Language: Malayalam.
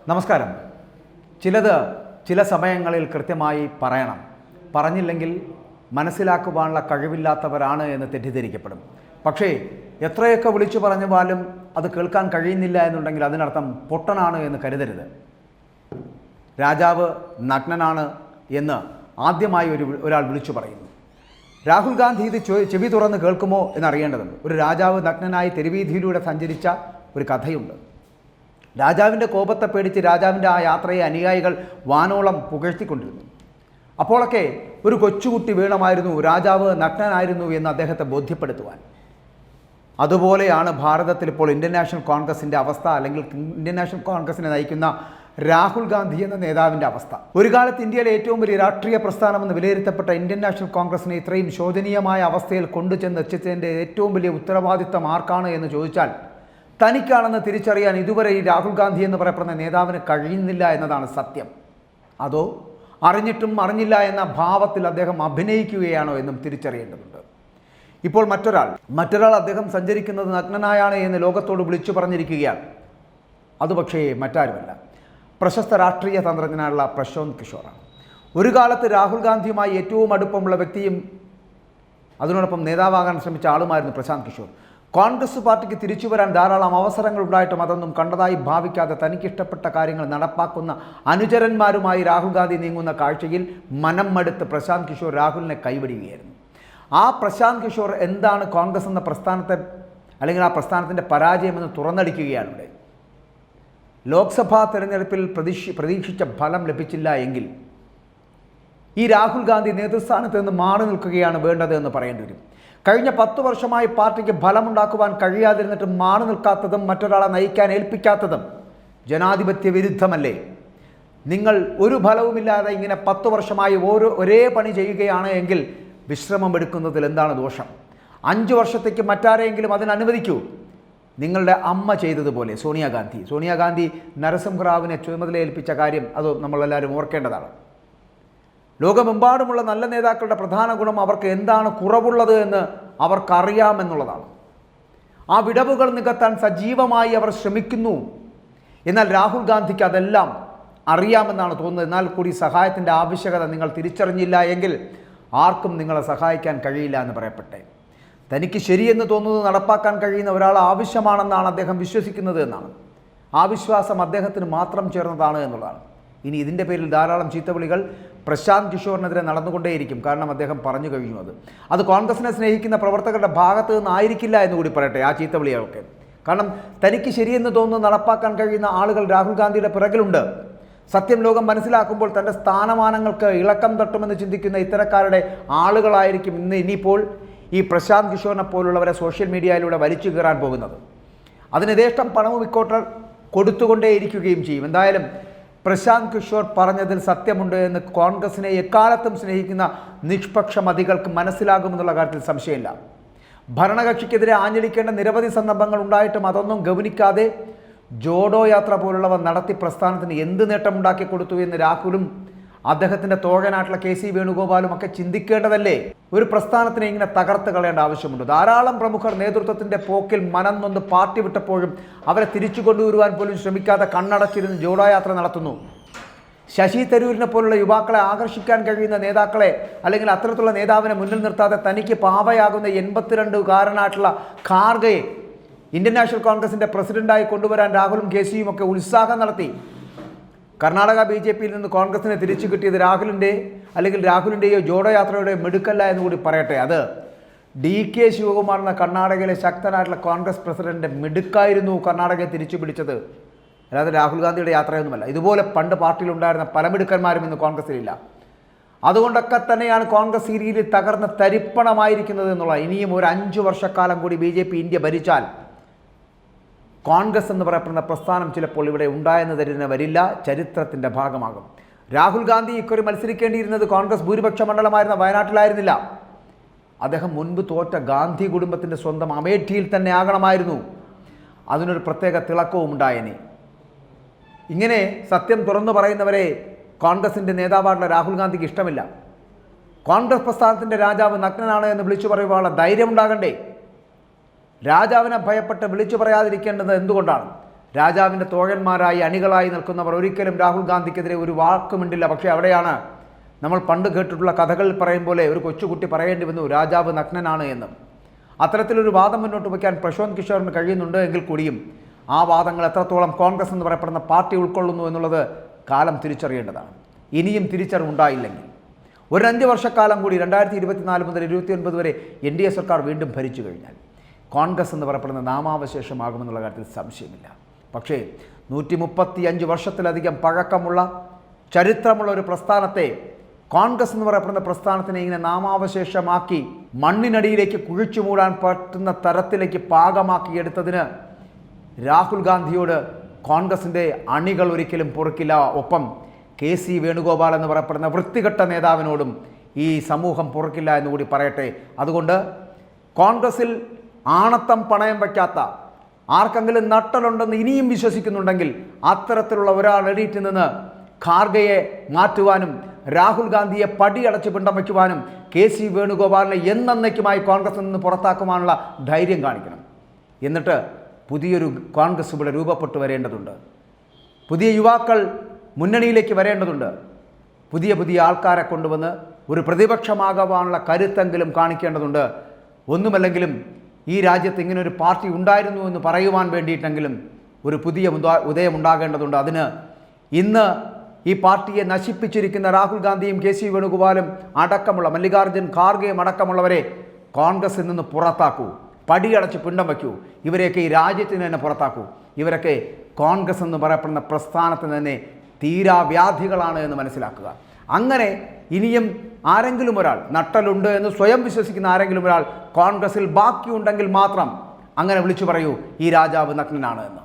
നമസ്കാരം. ചില സമയങ്ങളിൽ കൃത്യമായി പറയണം. പറഞ്ഞില്ലെങ്കിൽ മനസ്സിലാക്കുവാനുള്ള കഴിവില്ലാത്തവരാണ് എന്ന് തെറ്റിദ്ധരിക്കപ്പെടും. പക്ഷേ എത്രയൊക്കെ വിളിച്ചു പറഞ്ഞാലും അത് കേൾക്കാൻ കഴിയുന്നില്ല എന്നുണ്ടെങ്കിൽ അതിനർത്ഥം പൊട്ടനാണ് എന്ന് കരുതരുത്. രാജാവ് നഗ്നനാണ് എന്ന് ആദ്യമായി ഒരാൾ വിളിച്ചു പറയുന്നു. രാഹുൽ ഗാന്ധി ഇത് ചെവി തുറന്ന് കേൾക്കുമോ എന്നറിയേണ്ടതുണ്ട്. ഒരു രാജാവ് നഗ്നനായി തെരുവീതിയിലൂടെ സഞ്ചരിച്ച ഒരു കഥയുണ്ട്. രാജാവിൻ്റെ കോപത്തെ പേടിച്ച് രാജാവിൻ്റെ ആ യാത്രയെ അനുയായികൾ വാനോളം പുകഴ്ത്തിക്കൊണ്ടിരുന്നു. അപ്പോഴൊക്കെ ഒരു കൊച്ചുകുട്ടി വീണമായിരുന്നു രാജാവ് നഗ്നനായിരുന്നു എന്ന് അദ്ദേഹത്തെ ബോധ്യപ്പെടുത്തുവാൻ. അതുപോലെയാണ് ഭാരതത്തിൽ ഇപ്പോൾ ഇന്ത്യൻ നാഷണൽ കോൺഗ്രസിൻ്റെ അവസ്ഥ, അല്ലെങ്കിൽ ഇന്ത്യൻ നാഷണൽ കോൺഗ്രസിനെ നയിക്കുന്ന രാഹുൽ ഗാന്ധി എന്ന നേതാവിൻ്റെ അവസ്ഥ. ഒരു കാലത്ത് ഇന്ത്യയിലെ ഏറ്റവും വലിയ രാഷ്ട്രീയ പ്രസ്ഥാനമെന്ന് വിലയിരുത്തപ്പെട്ട ഇന്ത്യൻ നാഷണൽ കോൺഗ്രസിനെ ഇത്രയും ശോചനീയമായ അവസ്ഥയിൽ കൊണ്ടുചെന്ന് എത്തിച്ചതിൻ്റെ ഏറ്റവും വലിയ ഉത്തരവാദിത്തം ആർക്കാണ് എന്ന് ചോദിച്ചാൽ തനിക്കാണെന്ന് തിരിച്ചറിയാൻ ഇതുവരെ ഈ രാഹുൽ ഗാന്ധി എന്ന് പറയപ്പെടുന്ന നേതാവിന് കഴിയുന്നില്ല എന്നതാണ് സത്യം. അതോ അറിഞ്ഞിട്ടും അറിഞ്ഞില്ല എന്ന ഭാവത്തിൽ അദ്ദേഹം അഭിനയിക്കുകയാണോ എന്നും തിരിച്ചറിയേണ്ടതുണ്ട്. ഇപ്പോൾ മറ്റൊരാൾ അദ്ദേഹം സഞ്ചരിക്കുന്നത് നഗ്നനായാണ് എന്ന് ലോകത്തോട് വിളിച്ചു പറഞ്ഞിരിക്കുകയാണ്. അത് പക്ഷേ മറ്റാരുമല്ല, പ്രശസ്ത രാഷ്ട്രീയ തന്ത്രജ്ഞനായുള്ള പ്രശാന്ത് കിഷോറാണ്. ഒരു കാലത്ത് രാഹുൽ ഗാന്ധിയുമായി ഏറ്റവും അടുപ്പമുള്ള വ്യക്തിയും അതിനോടൊപ്പം നേതാവാകാൻ ശ്രമിച്ച ആളുമായിരുന്നു പ്രശാന്ത് കിഷോർ. കോൺഗ്രസ് പാർട്ടിക്ക് തിരിച്ചു വരാൻ ധാരാളം അവസരങ്ങൾ ഉണ്ടായിട്ടും അതൊന്നും കണ്ടതായി ഭാവിക്കാതെ തനിക്കിഷ്ടപ്പെട്ട കാര്യങ്ങൾ നടപ്പാക്കുന്ന അനുചരന്മാരുമായി രാഹുൽ ഗാന്ധി നീങ്ങുന്ന കാഴ്ചയിൽ മനം മടുത്ത് പ്രശാന്ത് കിഷോർ രാഹുലിനെ കൈവിടുകയായിരുന്നു. ആ പ്രശാന്ത് കിഷോർ എന്താണ് കോൺഗ്രസ് എന്ന പ്രസ്ഥാനത്തെ, അല്ലെങ്കിൽ ആ പ്രസ്ഥാനത്തിൻ്റെ പരാജയമെന്ന് തുറന്നടിക്കുകയാണ് ഇവിടെ. ലോക്സഭാ തെരഞ്ഞെടുപ്പിൽ പ്രതീക്ഷിച്ച ഫലം ലഭിച്ചില്ല എങ്കിൽ ഈ രാഹുൽ ഗാന്ധി നേതൃസ്ഥാനത്ത് നിന്ന് മാറി നിൽക്കുകയാണ് വേണ്ടത് എന്ന് പറയേണ്ടി വരും. കഴിഞ്ഞ 10 വർഷമായി പാർട്ടിക്ക് ഫലമുണ്ടാക്കുവാൻ കഴിയാതിരുന്നിട്ടും മാറി നിൽക്കാത്തതും മറ്റൊരാളെ നയിക്കാൻ ഏൽപ്പിക്കാത്തതും ജനാധിപത്യ വിരുദ്ധമല്ലേ? നിങ്ങൾ ഒരു ഫലവുമില്ലാതെ ഇങ്ങനെ 10 വർഷമായി ഒരേ പണി ചെയ്യുകയാണ് എങ്കിൽ വിശ്രമം എടുക്കുന്നതിൽ എന്താണ് ദോഷം? 5 വർഷത്തേക്ക് മറ്റാരെങ്കിലും അതിനനുവദിക്കൂ. നിങ്ങളുടെ അമ്മ ചെയ്തതുപോലെ സോണിയാഗാന്ധി നരസിംഹറാവിനെ ചുമതല ഏൽപ്പിച്ച കാര്യം അത് നമ്മളെല്ലാവരും ഓർക്കേണ്ടതാണ്. ലോകമെമ്പാടുമുള്ള നല്ല നേതാക്കളുടെ പ്രധാന ഗുണം അവർക്ക് എന്താണ് കുറവുള്ളത് എന്ന് അവർക്കറിയാമെന്നുള്ളതാണ്. ആ വിടവുകൾ നികത്താൻ സജീവമായി അവർ ശ്രമിക്കുന്നു. എന്നാൽ രാഹുൽ ഗാന്ധിക്ക് അതെല്ലാം അറിയാമെന്നാണ് തോന്നുന്നത്. എന്നാൽ കൂടി സഹായത്തിൻ്റെ ആവശ്യകത നിങ്ങൾ തിരിച്ചറിഞ്ഞില്ല എങ്കിൽ ആർക്കും നിങ്ങളെ സഹായിക്കാൻ കഴിയില്ല എന്ന് പറയപ്പെട്ടെ. തനിക്ക് ശരിയെന്ന് തോന്നുന്നത് നടപ്പാക്കാൻ കഴിയുന്ന ഒരാൾ ആവശ്യമാണെന്നാണ് അദ്ദേഹം വിശ്വസിക്കുന്നത് എന്നാണ്. ആ വിശ്വാസം അദ്ദേഹത്തിന് മാത്രം ചേർന്നതാണ് എന്നുള്ളതാണ്. ഇനി ഇതിൻ്റെ പേരിൽ ധാരാളം ചീത്തവിളികൾ പ്രശാന്ത് കിഷോറിനെതിരെ നടന്നുകൊണ്ടേയിരിക്കും. കാരണം അദ്ദേഹം പറഞ്ഞു കഴിഞ്ഞു അത് കോൺഗ്രസിനെ സ്നേഹിക്കുന്ന പ്രവർത്തകരുടെ ഭാഗത്ത് നിന്നായിരിക്കില്ല എന്ന് കൂടി പറയട്ടെ ആ ചീത്തവിളികളൊക്കെ. കാരണം തനിക്ക് ശരിയെന്ന് തോന്നുന്നത് നടപ്പാക്കാൻ കഴിയുന്ന ആളുകൾ രാഹുൽ ഗാന്ധിയുടെ പിറകിലുണ്ട്. സത്യം ലോകം മനസ്സിലാക്കുമ്പോൾ തൻ്റെ സ്ഥാനമാനങ്ങൾക്ക് ഇളക്കം തട്ടുമെന്ന് ചിന്തിക്കുന്ന ഇത്തരക്കാരുടെ ആളുകളായിരിക്കും ഇനിയിപ്പോൾ ഈ പ്രശാന്ത് കിഷോറിനെ പോലുള്ളവരെ സോഷ്യൽ മീഡിയയിലൂടെ വലിച്ചു കയറാൻ പോകുന്നത്. അതിന് യഥേഷ്ടം പണവും ഇക്കോട്ടർ കൊടുത്തുകൊണ്ടേയിരിക്കുകയും ചെയ്യും. എന്തായാലും പ്രശാന്ത് കിഷോർ പറഞ്ഞതിൽ സത്യമുണ്ട് എന്ന് കോൺഗ്രസിനെ എക്കാലത്തും സ്നേഹിക്കുന്ന നിഷ്പക്ഷ മതികൾക്ക് മനസ്സിലാകുമെന്നുള്ള കാര്യത്തിൽ സംശയമില്ല. ഭരണകക്ഷിക്കെതിരെ ആഞ്ഞടിക്കേണ്ട നിരവധി സന്ദർഭങ്ങൾ ഉണ്ടായിട്ടും അതൊന്നും ഗൗനിക്കാതെ ജോഡോ യാത്ര പോലുള്ളവ നടത്തി പ്രസ്ഥാനത്തിന് എന്ത് നേട്ടമുണ്ടാക്കി കൊടുത്തു എന്ന് രാഹുലും അദ്ദേഹത്തിൻ്റെ തോഴനായിട്ടുള്ള KC വേണുഗോപാലും ഒക്കെ ചിന്തിക്കേണ്ടതല്ലേ? ഒരു പ്രസ്ഥാനത്തിനെ ഇങ്ങനെ തകർത്ത് കളയേണ്ട ആവശ്യമുണ്ട്. ധാരാളം പ്രമുഖർ നേതൃത്വത്തിൻ്റെ പോക്കിൽ മനം നൊന്ന് പാർട്ടി വിട്ടപ്പോഴും അവരെ തിരിച്ചു കൊണ്ടുവരുവാൻ പോലും ശ്രമിക്കാതെ കണ്ണടച്ചിരുന്ന് ജോഡോ യാത്ര നടത്തുന്നു. ശശി തരൂരിനെ പോലുള്ള യുവാക്കളെ ആകർഷിക്കാൻ കഴിയുന്ന നേതാക്കളെ, അല്ലെങ്കിൽ അത്തരത്തിലുള്ള നേതാവിനെ മുന്നിൽ നിർത്താതെ തനിക്ക് പാവയാകുന്ന 82കാരനായിട്ടുള്ള ഖാർഗയെ ഇന്ത്യൻ നാഷണൽ കോൺഗ്രസിൻ്റെ പ്രസിഡന്റായി കൊണ്ടുവരാൻ രാഹുലും KCയും ഒക്കെ ഉത്സാഹം നടത്തി. കർണാടക BJPയിൽ നിന്ന് കോൺഗ്രസിനെ തിരിച്ചു കിട്ടിയത് രാഹുലിൻ്റെയോ ജോഡോ യാത്രയുടെയോ മിടുക്കല്ല എന്ന് കൂടി പറയട്ടെ. അത് DK ശിവകുമാർ എന്ന കർണാടകയിലെ ശക്തനായിട്ടുള്ള കോൺഗ്രസ് പ്രസിഡന്റ് മിടുക്കായിരുന്നു കർണാടകയെ തിരിച്ചു പിടിച്ചത്. അല്ലാതെ രാഹുൽ ഗാന്ധിയുടെ യാത്രയൊന്നുമല്ല. ഇതുപോലെ പണ്ട് പാർട്ടിയിലുണ്ടായിരുന്ന പല മിടുക്കന്മാരും ഇന്ന് കോൺഗ്രസിലില്ല. അതുകൊണ്ടൊക്കെ തന്നെയാണ് കോൺഗ്രസ് ഈ രീതിയിൽ തകർന്ന് തരിപ്പണമായിരിക്കുന്നത് എന്നുള്ള. ഇനിയും ഒരു 5 വർഷക്കാലം കൂടി BJP ഇന്ത്യ ഭരിച്ചാൽ കോൺഗ്രസ് എന്ന് പറയപ്പെടുന്ന പ്രസ്ഥാനം ചിലപ്പോൾ ഇവിടെ ഉണ്ടായെന്ന് തന്നെ വരില്ല, ചരിത്രത്തിൻ്റെ ഭാഗമാകും. രാഹുൽ ഗാന്ധി ഇക്കുറി മത്സരിക്കേണ്ടിയിരുന്നത് കോൺഗ്രസ് ഭൂരിപക്ഷ മണ്ഡലമായിരുന്ന വയനാട്ടിലായിരുന്നില്ല. അദ്ദേഹം മുൻപ് തോറ്റ ഗാന്ധി കുടുംബത്തിൻ്റെ സ്വന്തം അമേഠിയിൽ തന്നെ ആകണമായിരുന്നു. അതിനൊരു പ്രത്യേക തിളക്കവും ഉണ്ടായേനെ. ഇങ്ങനെ സത്യം തുറന്നു പറയുന്നവരെ കോൺഗ്രസിൻ്റെ നേതാവായിട്ടുള്ള രാഹുൽ ഗാന്ധിക്ക് ഇഷ്ടമില്ല. കോൺഗ്രസ് പ്രസ്ഥാനത്തിൻ്റെ രാജാവ് നഗ്നനാണ് എന്ന് വിളിച്ചു പറയുവാനുള്ള ധൈര്യമുണ്ടാകണ്ടേ? രാജാവിനെ ഭയപ്പെട്ട് വിളിച്ചു പറയാതിരിക്കേണ്ടത് എന്തുകൊണ്ടാണ്? രാജാവിൻ്റെ തോഴന്മാരായി അണികളായി നിൽക്കുന്നവർ ഒരിക്കലും രാഹുൽ ഗാന്ധിക്കെതിരെ ഒരു വാക്കുമിണ്ടില്ല. പക്ഷേ അവിടെയാണ് നമ്മൾ പണ്ട് കേട്ടിട്ടുള്ള കഥകൾ പറയും പോലെ ഒരു കൊച്ചുകുട്ടി പറയേണ്ടി വന്നു രാജാവ് നഗ്നനാണ് എന്ന്. അത്തരത്തിലൊരു വാദം മുന്നോട്ട് വയ്ക്കാൻ പ്രശാന്ത് കിഷോറിന് കഴിയുന്നുണ്ട് എങ്കിൽ കൂടിയും ആ വാദങ്ങൾ എത്രത്തോളം കോൺഗ്രസ് എന്ന് പറയപ്പെടുന്ന പാർട്ടി ഉൾക്കൊള്ളുന്നു എന്നുള്ളത് കാലം തിരിച്ചറിയേണ്ടതാണ്. ഇനിയും തിരിച്ചറിവുണ്ടായില്ലെങ്കിൽ ഒരു 5 വർഷക്കാലം കൂടി 2024 മുതൽ 2029 വരെ NDA സർക്കാർ വീണ്ടും ഭരിച്ചു കഴിഞ്ഞാൽ കോൺഗ്രസ് എന്ന് പറയപ്പെടുന്ന നാമാവശേഷമാകുമെന്നുള്ള കാര്യത്തിൽ സംശയമില്ല. പക്ഷേ 135 വർഷത്തിലധികം പഴക്കമുള്ള ചരിത്രമുള്ള ഒരു പ്രസ്ഥാനത്തെ, കോൺഗ്രസ് എന്ന് പറയപ്പെടുന്ന പ്രസ്ഥാനത്തിനെ ഇങ്ങനെ നാമാവശേഷമാക്കി മണ്ണിനടിയിലേക്ക് കുഴിച്ചു മൂടാൻ പറ്റുന്ന തരത്തിലേക്ക് പാകമാക്കിയെടുത്തതിന് രാഹുൽ ഗാന്ധിയോട് കോൺഗ്രസിൻ്റെ അണികൾ ഒരിക്കലും പൊറുക്കില്ല. ഒപ്പം KC വേണുഗോപാൽ എന്ന് പറയപ്പെടുന്ന വൃത്തികെട്ട നേതാവിനോടും ഈ സമൂഹം പൊറുക്കില്ല എന്നുകൂടി പറയട്ടെ. അതുകൊണ്ട് കോൺഗ്രസിൽ ആണത്തം പണയം വയ്ക്കാത്ത ആർക്കെങ്കിലും നട്ടലുണ്ടെന്ന് ഇനിയും വിശ്വസിക്കുന്നുണ്ടെങ്കിൽ അത്തരത്തിലുള്ള ഒരാൾ എണീറ്റ് നിന്ന് ഖാർഗയെ മാറ്റുവാനും രാഹുൽ ഗാന്ധിയെ പടിയടച്ച് പിണ്ടം വയ്ക്കുവാനും KC വേണുഗോപാലിനെ എന്നേക്കുമായി കോൺഗ്രസിൽ നിന്ന് പുറത്താക്കുവാനുള്ള ധൈര്യം കാണിക്കണം. എന്നിട്ട് പുതിയൊരു കോൺഗ്രസ് ഇവിടെ രൂപപ്പെട്ടു വരേണ്ടതുണ്ട്. പുതിയ യുവാക്കൾ മുന്നണിയിലേക്ക് വരേണ്ടതുണ്ട്. പുതിയ പുതിയ ആൾക്കാരെ കൊണ്ടുവന്ന് ഒരു പ്രതിപക്ഷമാകാനുള്ള കരുത്തെങ്കിലും കാണിക്കേണ്ടതുണ്ട്. ഒന്നുമല്ലെങ്കിലും ഈ രാജ്യത്ത് ഇങ്ങനൊരു പാർട്ടി ഉണ്ടായിരുന്നു എന്ന് പറയുവാൻ വേണ്ടിയിട്ടെങ്കിലും ഒരു പുതിയ ഉദയം ഉണ്ടാകേണ്ടതുണ്ട്. അതിന് ഇന്ന് ഈ പാർട്ടിയെ നശിപ്പിച്ചിരിക്കുന്ന രാഹുൽ ഗാന്ധിയും KC വേണുഗോപാലും അടക്കമുള്ള മല്ലികാർജ്ജുൻ ഖാർഗെയും അടക്കമുള്ളവരെ കോൺഗ്രസിൽ നിന്ന് പുറത്താക്കൂ, പടിയടച്ച് പിണ്ടം വയ്ക്കൂ. ഇവരെയൊക്കെ ഈ രാജ്യത്തിന് തന്നെ പുറത്താക്കൂ. ഇവരൊക്കെ കോൺഗ്രസ് എന്ന് പറയപ്പെടുന്ന പ്രസ്ഥാനത്തിന് തന്നെ തീരാവ്യാധികളാണ് എന്ന് മനസ്സിലാക്കുക. അങ്ങനെ ഇനിയും ആരെങ്കിലും ഒരാൾ നട്ടലുണ്ട് എന്ന് സ്വയം വിശ്വസിക്കുന്ന ആരെങ്കിലും ഒരാൾ കോൺഗ്രസിൽ ബാക്കിയുണ്ടെങ്കിൽ മാത്രം അങ്ങനെ വിളിച്ചു പറയൂ ഈ രാജാവ് നഗ്നനാണ് എന്ന്.